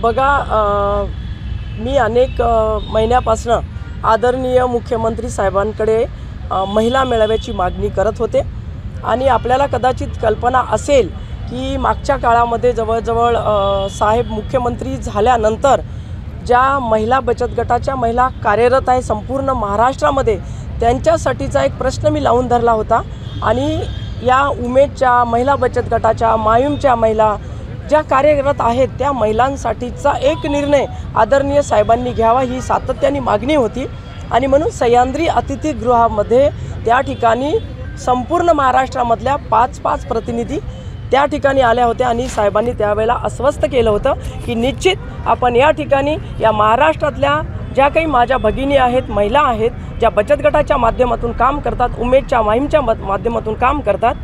बघा, मी अनेक महिन्यापासून आदरणीय मुख्यमंत्री साहेबांकडे महिला मेळाव्याची मागणी करत होते आणि आपल्याला कदाचित कल्पना असेल की मागच्या काळामध्ये जवळजवळ साहेब मुख्यमंत्री झाल्यानंतर ज्या महिला बचत गटाच्या महिला कार्यरत आहे संपूर्ण महाराष्ट्रामध्ये, त्यांच्यासाठीचा एक प्रश्न मी लावून धरला होता आणि या उमेदच्या महिला बचत गटाच्या मायूमच्या महिला ज्या कार्यरत आहेत त्या महिलांसाठीचा एक निर्णय आदरणीय साहेबांनी घ्यावा ही सातत्याने मागणी होती। आणि म्हणून सह्याद्री अतिथीगृहामध्ये त्या ठिकाणी संपूर्ण महाराष्ट्रामधल्या 5 प्रतिनिधी त्या ठिकाणी आल्या होत्या आणि साहेबांनी त्यावेळेला आश्वस्त केलं होतं की निश्चित आपण या ठिकाणी या महाराष्ट्रातल्या ज्या काही माझ्या भगिनी आहेत, महिला आहेत, ज्या बचत गटाच्या माध्यमातून काम करतात, उमेदच्या माहीमच्या माध्यमातून काम करतात,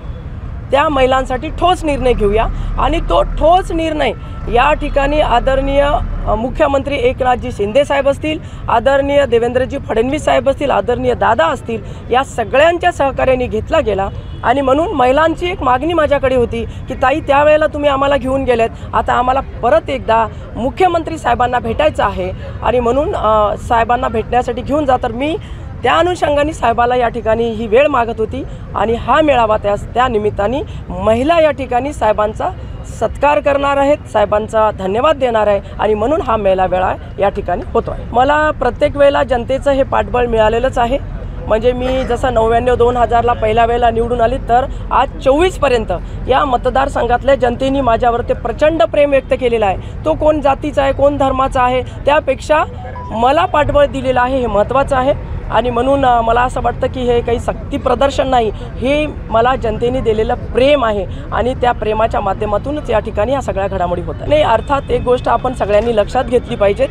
त्या महिलांसाठी ठोस निर्णय घेऊया। आणि तो ठोस निर्णय या ठिकाणी आदरणीय मुख्यमंत्री एकनाथजी शिंदे साहेब असतील, आदरणीय देवेंद्रजी फडणवीस साहेब असतील, आदरणीय दादा असतील, या सगळ्यांच्या सहकार्याने घेतला गेला। आणि म्हणून महिलांची एक मागणी माझ्याकडे होती की ताई, त्यावेळेला तुम्ही आम्हाला घेऊन गेलेत, आता आम्हाला परत एकदा मुख्यमंत्री साहेबांना भेटायचं आहे आणि म्हणून साहेबांना भेटण्यासाठी घेऊन जा। तर मी त्या अनुषंगाने साहेबाला या ठिकाणी ही वेळ मागत होती आणि हा मेळावा त्या निमित्ताने महिला या ठिकाणी साहेबांचा सत्कार करणार आहेत, साहेबांचा धन्यवाद देणार आहे आणि म्हणून हा मेळावा या ठिकाणी होतो आहे। मला प्रत्येक वेळेला जनतेचं हे पाठबळ मिळालेलंच आहे। म्हणजे मी जसं 99-2000ला पहिल्या वेळेला निवडून आली, तर आज 24पर्यंत या मतदारसंघातल्या जनतेने माझ्यावर ते प्रचंड प्रेम व्यक्त केलेलं आहे। तो कोण जातीचा आहे, कोण धर्माचा आहे, त्यापेक्षा मला पाठबळ दिलेलं आहे हे महत्त्वाचं आहे। आणि म्हणून मला असं वाटतं की हे काही शक्ती प्रदर्शन नाही, हे मला जनतेने दिलेलं प्रेम आहे आणि त्या प्रेमाच्या माध्यमातूनच या ठिकाणी ह्या सगळ्या घडामोडी होतात। नाही, अर्थात एक गोष्ट आपण सगळ्यांनी लक्षात घेतली पाहिजे,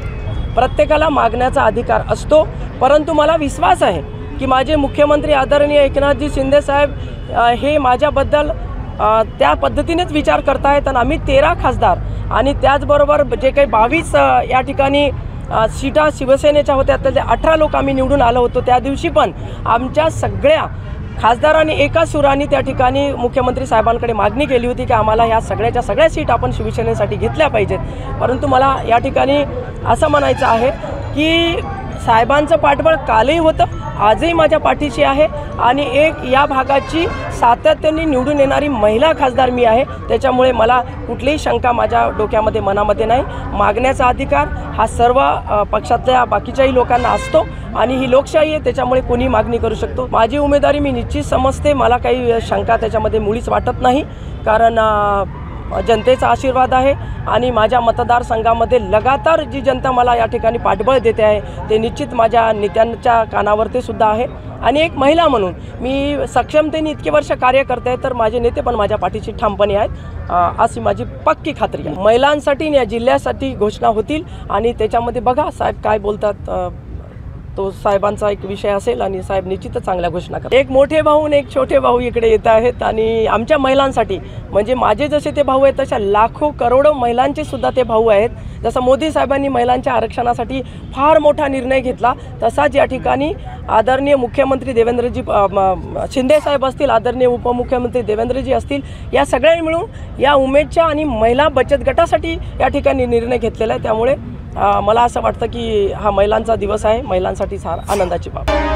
प्रत्येकाला मागण्याचा अधिकार असतो, परंतु मला विश्वास आहे की माझे मुख्यमंत्री आदरणीय एकनाथजी शिंदे साहेब हे माझ्याबद्दल त्या पद्धतीनेच विचार करतायत आणि आम्ही 13 खासदार आणि त्याचबरोबर जे काही 22 या ठिकाणी सीटा शिवसेनेच्या होत्या त्यातले 18 लोक आम्ही निवडून आलो होतो। त्या दिवशी पण आमच्या सगळ्या खासदारांनी एका सुराने त्या ठिकाणी मुख्यमंत्री साहेबांकडे मागणी केली होती की आम्हाला ह्या सगळ्याच्या सगळ्या सीट आपण शिवसेनेसाठी घेतल्या पाहिजेत। परंतु मला या ठिकाणी असं म्हणायचं आहे की साहेबांचं पाठबळ कालही होतं, आजही माझ्या पाठीशी आहे आणि एक या भागाची सातत्याने निवडून येणारी महिला खासदार मी आहे। त्याच्यामुळे मला कुठलीही शंका माझ्या डोक्यामध्ये मनामध्ये नाही। मागण्याचा अधिकार हा सर्व पक्षातल्या बाकीच्याही लोकांना असतो आणि ही लोकशाही आहे, त्याच्यामुळे कोणी मागणी करू शकतो। माझी उमेदवारी मी निश्चित समजते, मला काही शंका त्याच्यामध्ये मुळीच वाटत नाही, कारण जनतेचा आशीर्वाद आहे आणि माझ्या मतदारसंघामध्ये लगातार जी जनता मला या ठिकाणी पाठबळ देते आहे ते निश्चित माझ्या नेत्यांच्या कानावर ते सुद्धा आहे। आणि एक महिला म्हणून मी सक्षमतेने इतके वर्ष कार्य करते आहे, तर माझे नेते पण माझ्या पाठीशी ठामपणे आहेत अशी माझी पक्की खात्री आहे। महिलांसाठी या जिल्ह्यासाठी घोषणा होतील आणि त्याच्यामध्ये बघा साहेब काय बोलतात, तो साहेबांचा एक विषय असेल आणि साहेब निश्चितच चांगल्या घोषणा करतात। एक मोठे भाऊ आणि एक छोटे भाऊ इकडे येत आहेत आणि आमच्या महिलांसाठी म्हणजे माझे जसे ते भाऊ आहेत तशा लाखो करोडो महिलांचे सुद्धा ते भाऊ आहेत। जसं मोदी साहेबांनी महिलांच्या आरक्षणासाठी फार मोठा निर्णय घेतला, तसाच या ठिकाणी आदरणीय मुख्यमंत्री देवेंद्रजी शिंदे साहेब असतील, आदरणीय उपमुख्यमंत्री देवेंद्रजी असतील, या सगळ्यांनी मिळून या उमेदच्या आणि महिला बचत गटासाठी या ठिकाणी निर्णय घेतलेला आहे। त्यामुळे मला असं वाटतं की हा महिलांचा दिवस आहे, महिलांसाठी फार आनंदाची बाब आहे।